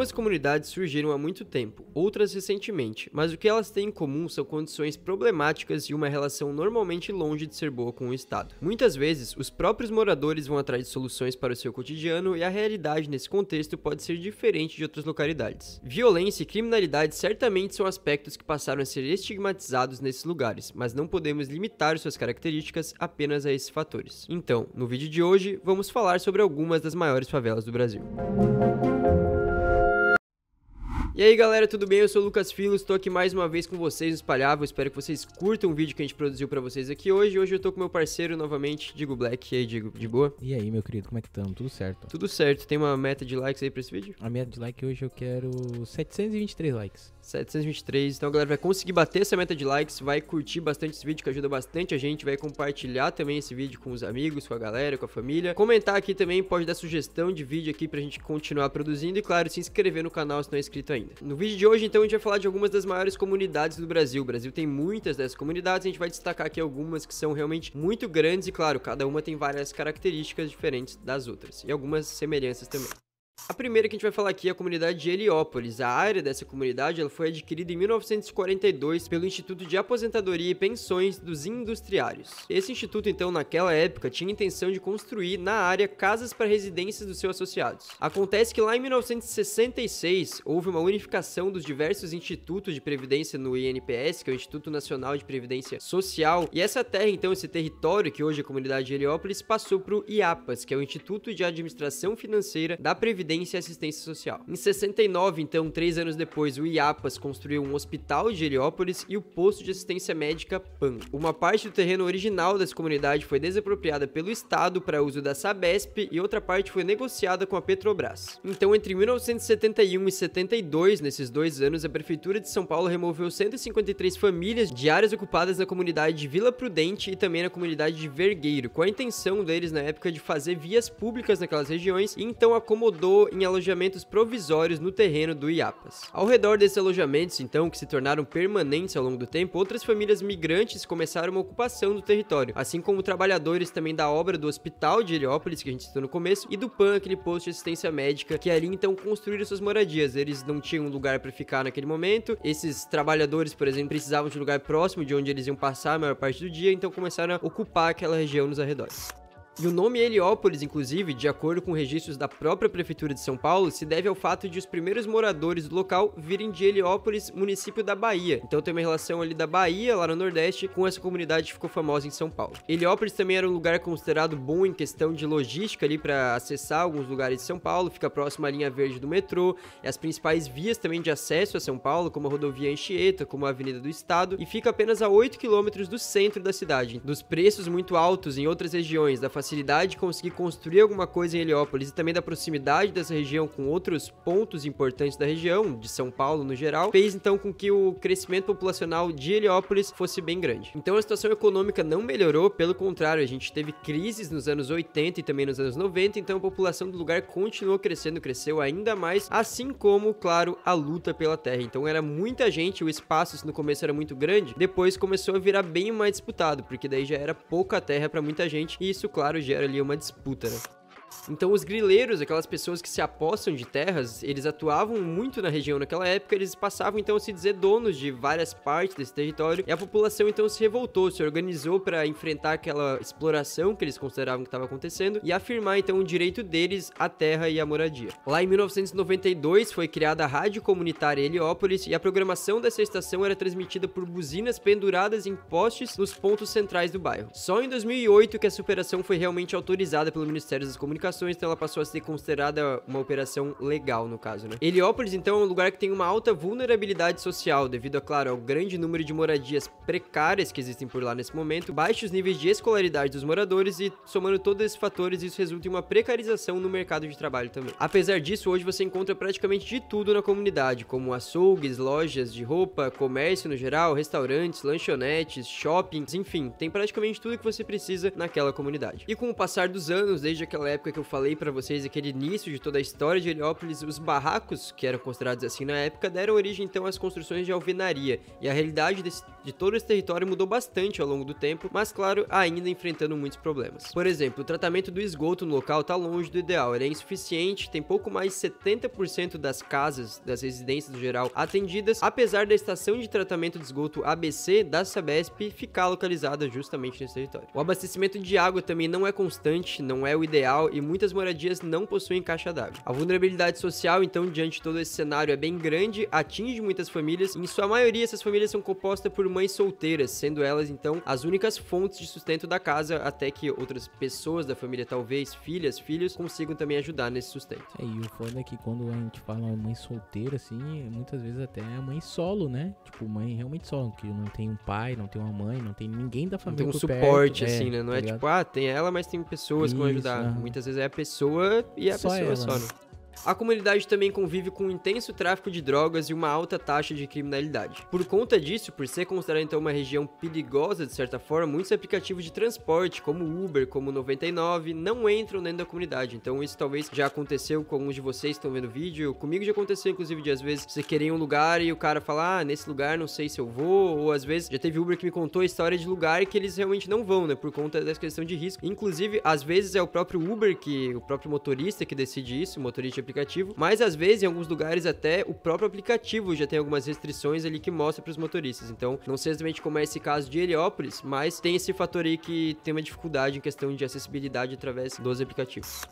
Algumas comunidades surgiram há muito tempo, outras recentemente, mas o que elas têm em comum são condições problemáticas e uma relação normalmente longe de ser boa com o Estado. Muitas vezes, os próprios moradores vão atrás de soluções para o seu cotidiano e a realidade nesse contexto pode ser diferente de outras localidades. Violência e criminalidade certamente são aspectos que passaram a ser estigmatizados nesses lugares, mas não podemos limitar suas características apenas a esses fatores. Então, no vídeo de hoje, vamos falar sobre algumas das maiores favelas do Brasil. E aí galera, tudo bem? Eu sou o Lucas Filos, estou aqui mais uma vez com vocês no Espalhável, espero que vocês curtam o vídeo que a gente produziu pra vocês aqui hoje. Hoje eu tô com meu parceiro novamente, Digo Black. E aí, Digo, de boa? E aí, meu querido, como é que estamos? Tudo certo? Tudo certo, tem uma meta de likes aí pra esse vídeo? A meta de like hoje eu quero 723 likes. 723, então a galera vai conseguir bater essa meta de likes, vai curtir bastante esse vídeo que ajuda bastante a gente, vai compartilhar também esse vídeo com os amigos, com a galera, com a família. Comentar aqui também, pode dar sugestão de vídeo aqui pra gente continuar produzindo e claro, se inscrever no canal se não é inscrito ainda. No vídeo de hoje então a gente vai falar de algumas das maiores comunidades do Brasil. O Brasil tem muitas dessas comunidades, a gente vai destacar aqui algumas que são realmente muito grandes e claro, cada uma tem várias características diferentes das outras e algumas semelhanças também. A primeira que a gente vai falar aqui é a comunidade de Heliópolis. A área dessa comunidade ela foi adquirida em 1942 pelo Instituto de Aposentadoria e Pensões dos Industriários. Esse instituto, então, naquela época, tinha a intenção de construir na área casas para residências dos seus associados. Acontece que lá em 1966 houve uma unificação dos diversos institutos de previdência no INPS, que é o Instituto Nacional de Previdência Social, e essa terra, então, esse território que hoje é a comunidade de Heliópolis, passou para o IAPAS, que é o Instituto de Administração Financeira da Previdência e Assistência Social. Em 69, então, 3 anos depois, o IAPAS construiu um hospital de Heliópolis e o posto de assistência médica PAN. Uma parte do terreno original dessa comunidade foi desapropriada pelo Estado para uso da Sabesp e outra parte foi negociada com a Petrobras. Então, entre 1971 e 72, nesses 2 anos, a Prefeitura de São Paulo removeu 153 famílias de áreas ocupadas na comunidade de Vila Prudente e também na comunidade de Vergueiro, com a intenção deles, na época, de fazer vias públicas naquelas regiões e então acomodou em alojamentos provisórios no terreno do IAPAS. Ao redor desses alojamentos, então, que se tornaram permanentes ao longo do tempo, outras famílias migrantes começaram uma ocupação do território, assim como trabalhadores também da obra do Hospital de Heliópolis, que a gente citou no começo, e do PAN, aquele posto de assistência médica, que ali então construíram suas moradias. Eles não tinham lugar para ficar naquele momento, esses trabalhadores, por exemplo, precisavam de um lugar próximo de onde eles iam passar a maior parte do dia, então começaram a ocupar aquela região nos arredores. E o nome Heliópolis, inclusive, de acordo com registros da própria Prefeitura de São Paulo, se deve ao fato de os primeiros moradores do local virem de Heliópolis, município da Bahia. Então tem uma relação ali da Bahia, lá no Nordeste, com essa comunidade que ficou famosa em São Paulo. Heliópolis também era um lugar considerado bom em questão de logística ali para acessar alguns lugares de São Paulo, fica próximo à linha verde do metrô, e as principais vias também de acesso a São Paulo, como a rodovia Anchieta, como a Avenida do Estado, e fica apenas a 8 quilômetros do centro da cidade. Dos preços muito altos em outras regiões, da facilidade de conseguir construir alguma coisa em Heliópolis e também da proximidade dessa região com outros pontos importantes da região, de São Paulo no geral, fez então com que o crescimento populacional de Heliópolis fosse bem grande. Então a situação econômica não melhorou, pelo contrário, a gente teve crises nos anos 80 e também nos anos 90, então a população do lugar continuou crescendo, cresceu ainda mais, assim como, claro, a luta pela terra. Então era muita gente, o espaço no começo era muito grande, depois começou a virar bem mais disputado, porque daí já era pouca terra para muita gente, e isso, claro, gera ali uma disputa, né? Então os grileiros, aquelas pessoas que se apossam de terras, eles atuavam muito na região naquela época, eles passavam então a se dizer donos de várias partes desse território, e a população então se revoltou, se organizou para enfrentar aquela exploração que eles consideravam que estava acontecendo e afirmar então o direito deles à terra e à moradia. Lá em 1992 foi criada a Rádio Comunitária Heliópolis e a programação dessa estação era transmitida por buzinas penduradas em postes nos pontos centrais do bairro. Só em 2008 que essa operação foi realmente autorizada pelo Ministério das Comunicações, então ela passou a ser considerada uma operação legal, no caso, né? Heliópolis, então, é um lugar que tem uma alta vulnerabilidade social, devido, claro, ao grande número de moradias precárias que existem por lá nesse momento, baixos níveis de escolaridade dos moradores e, somando todos esses fatores, isso resulta em uma precarização no mercado de trabalho também. Apesar disso, hoje você encontra praticamente de tudo na comunidade, como açougues, lojas de roupa, comércio no geral, restaurantes, lanchonetes, shoppings, enfim, tem praticamente tudo que você precisa naquela comunidade. E com o passar dos anos, desde aquela época época que eu falei pra vocês, aquele início de toda a história de Heliópolis, os barracos, que eram considerados assim na época, deram origem então às construções de alvenaria, e a realidade de todo esse território mudou bastante ao longo do tempo, mas claro, ainda enfrentando muitos problemas. Por exemplo, o tratamento do esgoto no local tá longe do ideal, ele é insuficiente, tem pouco mais de 70% das casas, das residências no geral, atendidas, apesar da estação de tratamento de esgoto ABC da Sabesp ficar localizada justamente nesse território. O abastecimento de água também não é constante, não é o ideal e muitas moradias não possuem caixa d'água. A vulnerabilidade social, então, diante de todo esse cenário é bem grande, atinge muitas famílias e em sua maioria essas famílias são compostas por mães solteiras, sendo elas então as únicas fontes de sustento da casa, até que outras pessoas da família, talvez filhas, filhos, consigam também ajudar nesse sustento. E o foda é que quando a gente fala mãe solteira, assim, muitas vezes até é mãe solo, né? Tipo, mãe realmente solo, que não tem um pai, não tem uma mãe, não tem ninguém da família. Não tem um por suporte, perto, assim, né? Não tá é ligado? tipo, tem ela, mas tem pessoas que vão ajudar. Muitas vezes é a pessoa e a Só pessoa ela, só, né? né? A comunidade também convive com um intenso tráfico de drogas e uma alta taxa de criminalidade. Por conta disso, por ser considerada então uma região perigosa de certa forma, muitos aplicativos de transporte, como Uber, como 99, não entram dentro da comunidade. Então isso talvez já aconteceu com alguns de vocês que estão vendo o vídeo. Comigo já aconteceu, inclusive, de às vezes você querer ir em um lugar e o cara falar, nesse lugar não sei se eu vou, ou às vezes já teve Uber que me contou a história de lugar que eles realmente não vão, né, por conta dessa questão de risco. Inclusive, às vezes é o próprio Uber, o próprio motorista que decide isso, o motorista de aplicativo, mas às vezes em alguns lugares até o próprio aplicativo já tem algumas restrições ali que mostra para os motoristas. Então, não sei exatamente como é esse caso de Heliópolis, mas tem esse fator aí que tem uma dificuldade em questão de acessibilidade através dos aplicativos.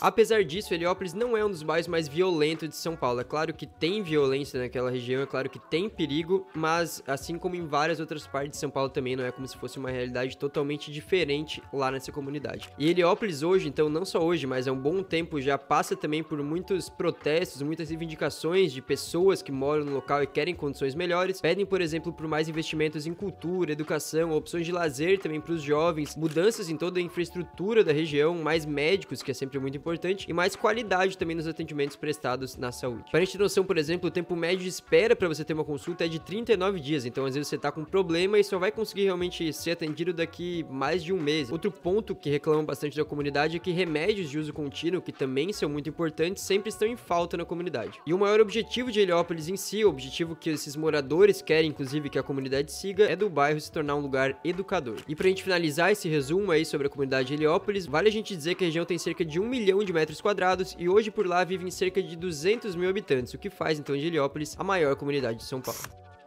Apesar disso, Heliópolis não é um dos bairros mais violentos de São Paulo. É claro que tem violência naquela região, é claro que tem perigo, mas assim como em várias outras partes de São Paulo também, não é como se fosse uma realidade totalmente diferente lá nessa comunidade. E Heliópolis hoje, então não só hoje, mas há um bom tempo já passa também por muitos protestos, muitas reivindicações de pessoas que moram no local e querem condições melhores. Pedem, por exemplo, por mais investimentos em cultura, educação, opções de lazer também para os jovens, mudanças em toda a infraestrutura da região, mais médicos, que é sempre muito importante, e mais qualidade também nos atendimentos prestados na saúde. Para a gente ter noção, por exemplo, o tempo médio de espera para você ter uma consulta é de 39 dias, então às vezes você tá com um problema e só vai conseguir realmente ser atendido daqui mais de um mês. Outro ponto que reclamam bastante da comunidade é que remédios de uso contínuo, que também são muito importantes, sempre estão em falta na comunidade. E o maior objetivo de Heliópolis em si, o objetivo que esses moradores querem, inclusive, que a comunidade siga, é do bairro se tornar um lugar educador. E pra gente finalizar esse resumo aí sobre a comunidade de Heliópolis, vale a gente dizer que a região tem cerca de 1 milhão de metros quadrados e hoje por lá vivem cerca de 200 mil habitantes, o que faz então de Heliópolis a maior comunidade de São Paulo.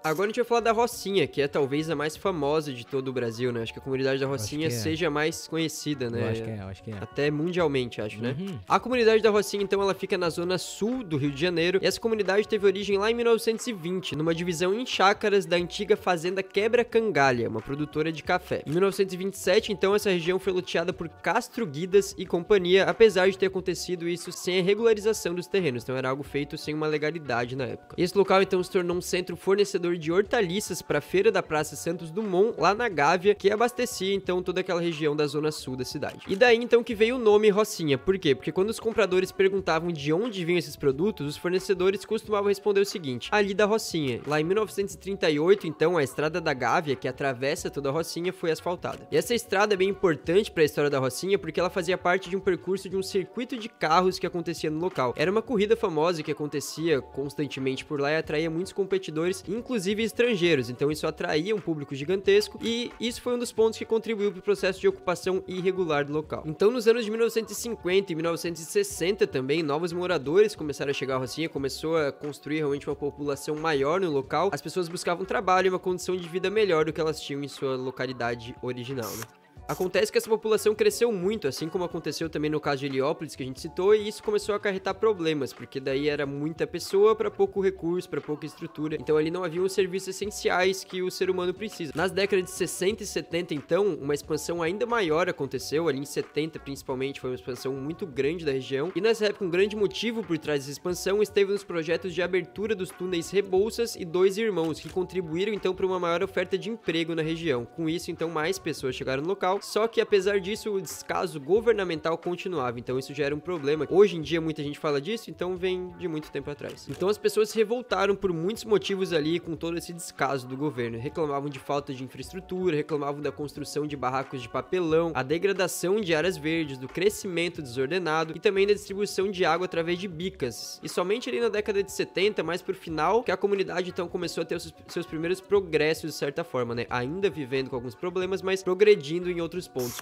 Agora a gente vai falar da Rocinha, que é talvez a mais famosa de todo o Brasil, né? Acho que a comunidade da Rocinha seja a mais conhecida, né? Eu acho que é. Até mundialmente, acho, né? A comunidade da Rocinha, então, ela fica na zona sul do Rio de Janeiro, e essa comunidade teve origem lá em 1920, numa divisão em chácaras da antiga fazenda Quebra-Cangalha, uma produtora de café. Em 1927, então, essa região foi loteada por Castro Guidas e companhia, apesar de ter acontecido isso sem a regularização dos terrenos, então era algo feito sem uma legalidade na época. Esse local, então, se tornou um centro fornecedor de hortaliças para a feira da Praça Santos Dumont, lá na Gávea, que abastecia então toda aquela região da zona sul da cidade. E daí então que veio o nome Rocinha. Por quê? Porque quando os compradores perguntavam de onde vinham esses produtos, os fornecedores costumavam responder o seguinte: ali da Rocinha. Lá em 1938, então, a estrada da Gávea, que atravessa toda a Rocinha, foi asfaltada. E essa estrada é bem importante para a história da Rocinha porque ela fazia parte de um percurso de um circuito de carros que acontecia no local. Era uma corrida famosa que acontecia constantemente por lá e atraía muitos competidores, inclusive estrangeiros, então isso atraía um público gigantesco e isso foi um dos pontos que contribuiu para o processo de ocupação irregular do local. Então nos anos de 1950 e 1960 também, novos moradores começaram a chegar à Rocinha, começou a construir realmente uma população maior no local, as pessoas buscavam trabalho e uma condição de vida melhor do que elas tinham em sua localidade original, né? Acontece que essa população cresceu muito, assim como aconteceu também no caso de Heliópolis, que a gente citou, e isso começou a acarretar problemas, porque daí era muita pessoa para pouco recurso, para pouca estrutura, então ali não havia os serviços essenciais que o ser humano precisa. Nas décadas de 60 e 70, então, uma expansão ainda maior aconteceu, ali em 70 principalmente, foi uma expansão muito grande da região, e nessa época um grande motivo por trás dessa expansão esteve nos projetos de abertura dos túneis Rebouças e Dois Irmãos, que contribuíram então para uma maior oferta de emprego na região. Com isso, então, mais pessoas chegaram no local, só que apesar disso, o descaso governamental continuava, então isso já era um problema. Hoje em dia muita gente fala disso, então vem de muito tempo atrás. Então as pessoas se revoltaram por muitos motivos ali com todo esse descaso do governo. Reclamavam de falta de infraestrutura, reclamavam da construção de barracos de papelão, a degradação de áreas verdes, do crescimento desordenado e também da distribuição de água através de bicas. E somente ali na década de 70, mais pro final, que a comunidade então começou a ter os seus primeiros progressos de certa forma, né? Ainda vivendo com alguns problemas, mas progredindo em outros pontos.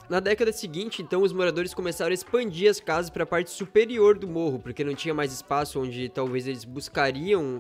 Na década seguinte, então, os moradores começaram a expandir as casas para a parte superior do morro, porque não tinha mais espaço onde talvez eles buscariam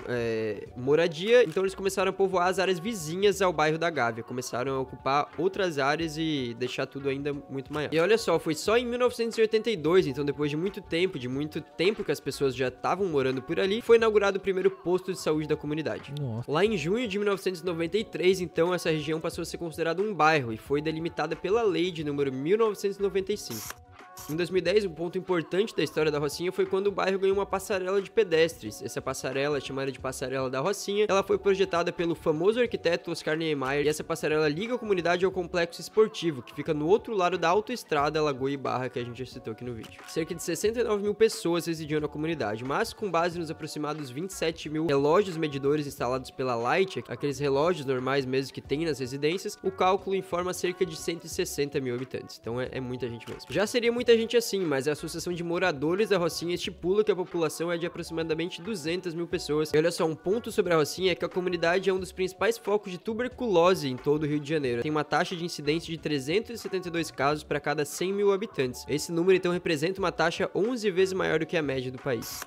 moradia, então eles começaram a povoar as áreas vizinhas ao bairro da Gávea, começaram a ocupar outras áreas e deixar tudo ainda muito maior. E olha só, foi só em 1982, então depois de muito tempo que as pessoas já estavam morando por ali, foi inaugurado o primeiro posto de saúde da comunidade. Nossa. Lá em junho de 1993, então, essa região passou a ser considerada um bairro e foi delimitada pela lei de número 1995. Em 2010, um ponto importante da história da Rocinha foi quando o bairro ganhou uma passarela de pedestres. Essa passarela, chamada de Passarela da Rocinha, ela foi projetada pelo famoso arquiteto Oscar Niemeyer, e essa passarela liga a comunidade ao complexo esportivo, que fica no outro lado da autoestrada Lagoa e Barra, que a gente já citou aqui no vídeo. Cerca de 69 mil pessoas residiam na comunidade, mas com base nos aproximados 27 mil relógios medidores instalados pela Light, aqueles relógios normais mesmo que tem nas residências, o cálculo informa cerca de 160 mil habitantes. Então é muita gente mesmo. Já seria muita gente assim, mas a Associação de Moradores da Rocinha estipula que a população é de aproximadamente 200 mil pessoas. E olha só, um ponto sobre a Rocinha é que a comunidade é um dos principais focos de tuberculose em todo o Rio de Janeiro. Tem uma taxa de incidência de 372 casos para cada 100 mil habitantes. Esse número então representa uma taxa 11 vezes maior do que a média do país.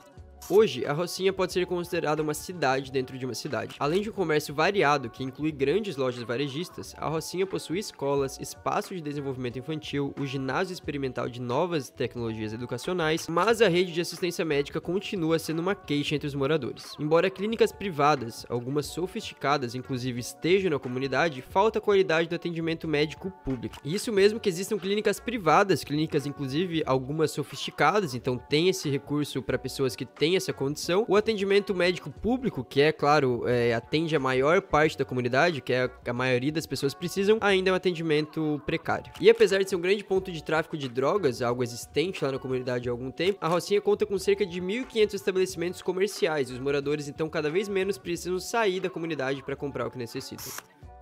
Hoje, a Rocinha pode ser considerada uma cidade dentro de uma cidade. Além de um comércio variado, que inclui grandes lojas varejistas, a Rocinha possui escolas, espaço de desenvolvimento infantil, o ginásio experimental de novas tecnologias educacionais, mas a rede de assistência médica continua sendo uma queixa entre os moradores. Embora clínicas privadas, algumas sofisticadas inclusive, estejam na comunidade, falta qualidade do atendimento médico público. E isso mesmo que existam clínicas privadas, clínicas inclusive algumas sofisticadas, então tem esse recurso para pessoas que têm essa condição. O atendimento médico público, que é claro, atende a maior parte da comunidade, que é a maioria das pessoas precisam, ainda é um atendimento precário. E apesar de ser um grande ponto de tráfico de drogas, algo existente lá na comunidade há algum tempo, a Rocinha conta com cerca de 1.500 estabelecimentos comerciais, e os moradores então cada vez menos precisam sair da comunidade para comprar o que necessitam.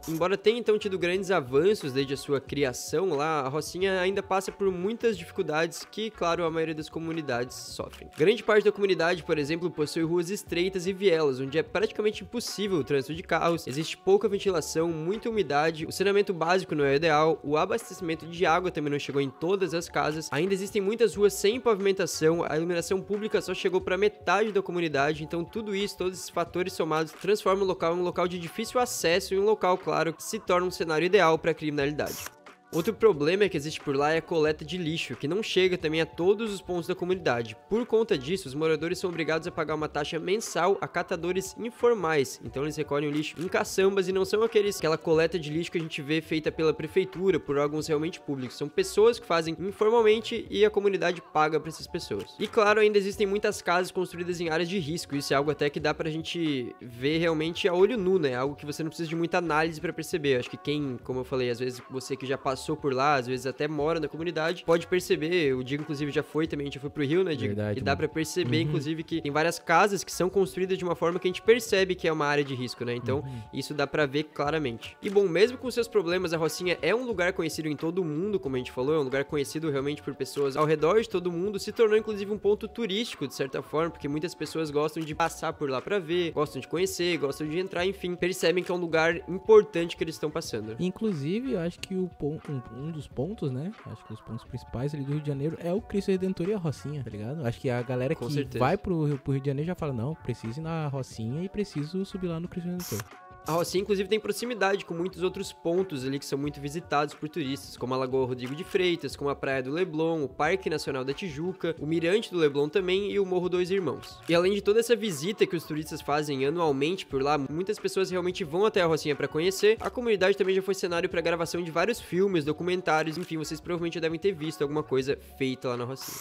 Embora tenha então tido grandes avanços desde a sua criação lá, a Rocinha ainda passa por muitas dificuldades que, claro, a maioria das comunidades sofrem. Grande parte da comunidade, por exemplo, possui ruas estreitas e vielas, onde é praticamente impossível o trânsito de carros, existe pouca ventilação, muita umidade, o saneamento básico não é ideal, o abastecimento de água também não chegou em todas as casas, ainda existem muitas ruas sem pavimentação, a iluminação pública só chegou para metade da comunidade, então tudo isso, todos esses fatores somados, transformam o local em um local de difícil acesso e um local, claro, que se torna um cenário ideal para a criminalidade. Outro problema que existe por lá é a coleta de lixo, que não chega também a todos os pontos da comunidade. Por conta disso, os moradores são obrigados a pagar uma taxa mensal a catadores informais, então eles recolhem o lixo em caçambas e não são aquela coleta de lixo que a gente vê feita pela prefeitura, por órgãos realmente públicos. São pessoas que fazem informalmente e a comunidade paga para essas pessoas. E claro, ainda existem muitas casas construídas em áreas de risco, isso é algo até que dá pra gente ver realmente a olho nu, né? Algo que você não precisa de muita análise para perceber. Acho que como eu falei, às vezes você que já passou por lá, às vezes até mora na comunidade, pode perceber, o Diego inclusive já foi também, a gente já foi pro Rio, né, Diego? Verdade, e dá pra perceber, inclusive, que tem várias casas que são construídas de uma forma que a gente percebe que é uma área de risco, né? Então, isso dá pra ver claramente. E bom, mesmo com seus problemas, a Rocinha é um lugar conhecido em todo o mundo, como a gente falou, é um lugar conhecido realmente por pessoas ao redor de todo o mundo, se tornou inclusive um ponto turístico, de certa forma, porque muitas pessoas gostam de passar por lá pra ver, gostam de conhecer, gostam de entrar, enfim, percebem que é um lugar importante que eles estão passando. Inclusive, eu acho que um dos pontos, né? Acho que os pontos principais ali do Rio de Janeiro é o Cristo Redentor e a Rocinha, tá ligado? Acho que a galera que vai pro Rio de Janeiro já fala, não, preciso ir na Rocinha e preciso subir lá no Cristo Redentor. A Rocinha, inclusive, tem proximidade com muitos outros pontos ali que são muito visitados por turistas, como a Lagoa Rodrigo de Freitas, como a Praia do Leblon, o Parque Nacional da Tijuca, o Mirante do Leblon também e o Morro Dois Irmãos. E além de toda essa visita que os turistas fazem anualmente por lá, muitas pessoas realmente vão até a Rocinha para conhecer. A comunidade também já foi cenário para gravação de vários filmes, documentários, enfim, vocês provavelmente já devem ter visto alguma coisa feita lá na Rocinha.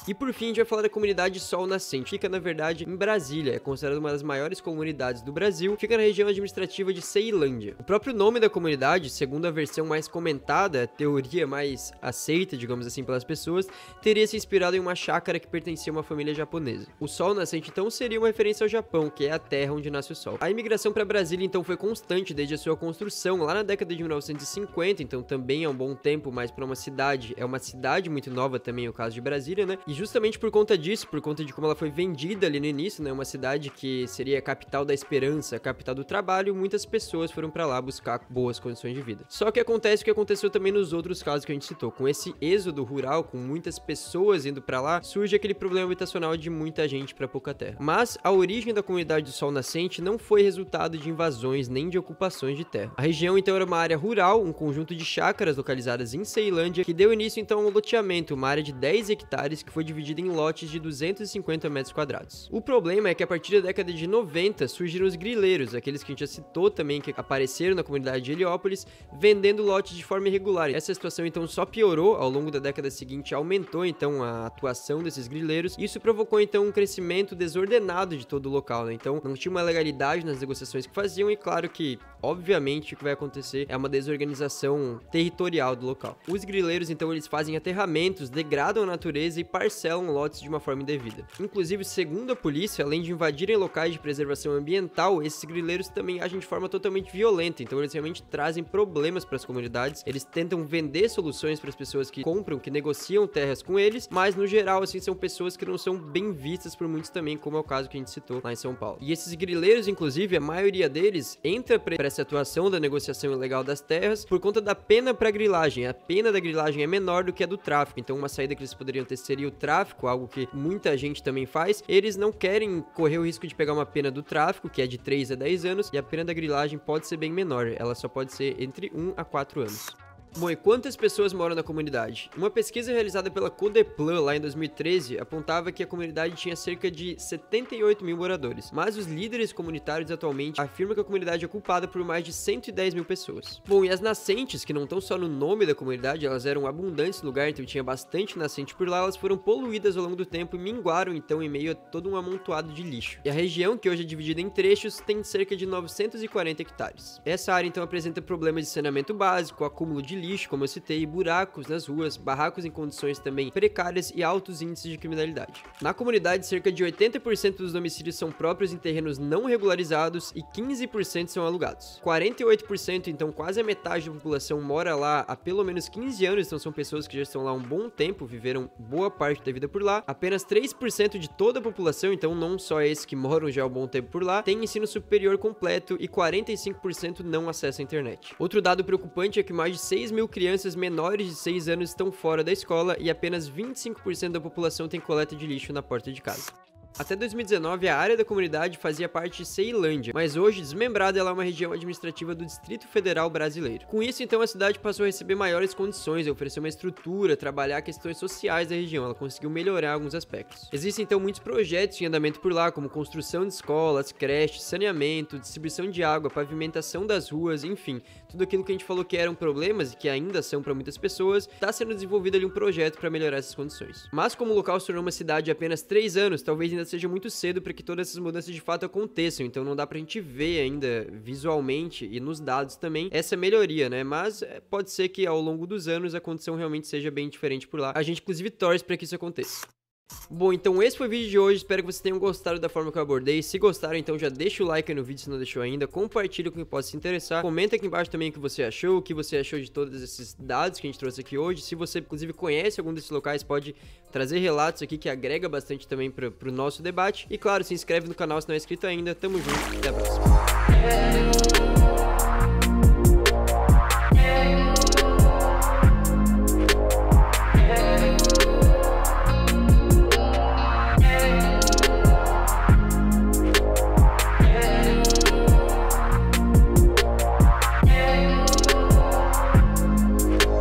E por fim, a gente vai falar da comunidade Sol Nascente. Fica, na verdade, em Brasília. É considerada uma das maiores comunidades do Brasil. Fica na região administrativa de Ceilândia. O próprio nome da comunidade, segundo a versão mais comentada, a teoria mais aceita, digamos assim, pelas pessoas, teria se inspirado em uma chácara que pertencia a uma família japonesa. O Sol Nascente, então, seria uma referência ao Japão, que é a terra onde nasce o sol. A imigração para Brasília, então, foi constante desde a sua construção, lá na década de 1950, então também é um bom tempo, mas para uma cidade, é uma cidade muito nova também, o caso de Brasília, né? E justamente por conta disso, por conta de como ela foi vendida ali no início, né, uma cidade que seria a capital da esperança, a capital do trabalho, muitas pessoas foram para lá buscar boas condições de vida. Só que acontece o que aconteceu também nos outros casos que a gente citou, com esse êxodo rural, com muitas pessoas indo para lá, surge aquele problema habitacional de muita gente para pouca terra. Mas a origem da comunidade do Sol Nascente não foi resultado de invasões nem de ocupações de terra. A região então era uma área rural, um conjunto de chácaras localizadas em Ceilândia, que deu início então ao loteamento, uma área de 10 hectares que foi dividida em lotes de 250 metros quadrados. O problema é que a partir da década de 90 surgiram os grileiros, aqueles que a gente já citou também, que apareceram na comunidade de Heliópolis, vendendo lotes de forma irregular. Essa situação então só piorou ao longo da década seguinte, aumentou então a atuação desses grileiros, e isso provocou então um crescimento desordenado de todo o local, né? Então não tinha uma legalidade nas negociações que faziam, e claro que, obviamente, o que vai acontecer é uma desorganização territorial do local. Os grileiros então eles fazem aterramentos, degradam a natureza e parcelam lotes de uma forma indevida. Inclusive, segundo a polícia, além de invadirem locais de preservação ambiental, esses grileiros também agem de forma totalmente violenta, então eles realmente trazem problemas para as comunidades, eles tentam vender soluções para as pessoas que compram, que negociam terras com eles, mas no geral, assim, são pessoas que não são bem vistas por muitos também, como é o caso que a gente citou lá em São Paulo. E esses grileiros, inclusive, a maioria deles entra para essa atuação da negociação ilegal das terras por conta da pena para grilagem. A pena da grilagem é menor do que a do tráfico, então uma saída que eles poderiam ter seria o tráfico, algo que muita gente também faz. Eles não querem correr o risco de pegar uma pena do tráfico, que é de 3 a 10 anos, e a pena da grilagem pode ser bem menor, ela só pode ser entre 1 a 4 anos. Bom, e quantas pessoas moram na comunidade? Uma pesquisa realizada pela Codeplan lá em 2013 apontava que a comunidade tinha cerca de 78 mil moradores, mas os líderes comunitários atualmente afirmam que a comunidade é ocupada por mais de 110 mil pessoas. Bom, e as nascentes, que não estão só no nome da comunidade, elas eram abundantes no lugar, então tinha bastante nascente por lá, elas foram poluídas ao longo do tempo e minguaram então em meio a todo um amontoado de lixo. E a região, que hoje é dividida em trechos, tem cerca de 940 hectares. Essa área então apresenta problemas de saneamento básico, acúmulo de lixo, como eu citei, buracos nas ruas, barracos em condições também precárias e altos índices de criminalidade. Na comunidade, cerca de 80% dos domicílios são próprios em terrenos não regularizados e 15% são alugados. 48%, então quase a metade da população mora lá há pelo menos 15 anos, então são pessoas que já estão lá há um bom tempo, viveram boa parte da vida por lá. Apenas 3% de toda a população, então não só esses que moram já há um bom tempo por lá, tem ensino superior completo e 45% não acessa a internet. Outro dado preocupante é que mais de 6 mil crianças menores de 6 anos estão fora da escola e apenas 25% da população tem coleta de lixo na porta de casa. Até 2019, a área da comunidade fazia parte de Ceilândia, mas hoje, desmembrada, ela é uma região administrativa do Distrito Federal brasileiro. Com isso, então, a cidade passou a receber maiores condições, oferecer uma estrutura, trabalhar questões sociais da região, ela conseguiu melhorar alguns aspectos. Existem, então, muitos projetos em andamento por lá, como construção de escolas, creches, saneamento, distribuição de água, pavimentação das ruas, enfim, tudo aquilo que a gente falou que eram problemas e que ainda são para muitas pessoas, está sendo desenvolvido ali um projeto para melhorar essas condições. Mas como o local se tornou uma cidade há apenas 3 anos, talvez ainda seja muito cedo para que todas essas mudanças de fato aconteçam, então não dá pra gente ver ainda visualmente e nos dados também essa melhoria, né? Mas pode ser que ao longo dos anos a condição realmente seja bem diferente por lá. A gente inclusive torce para que isso aconteça. Bom, então esse foi o vídeo de hoje, espero que vocês tenham gostado da forma que eu abordei. Se gostaram, então já deixa o like aí no vídeo se não deixou ainda, compartilha com quem possa se interessar, comenta aqui embaixo também o que você achou de todos esses dados que a gente trouxe aqui hoje. Se você inclusive conhece algum desses locais, pode trazer relatos aqui que agrega bastante também pro nosso debate. E claro, se inscreve no canal se não é inscrito ainda, tamo junto, até a próxima.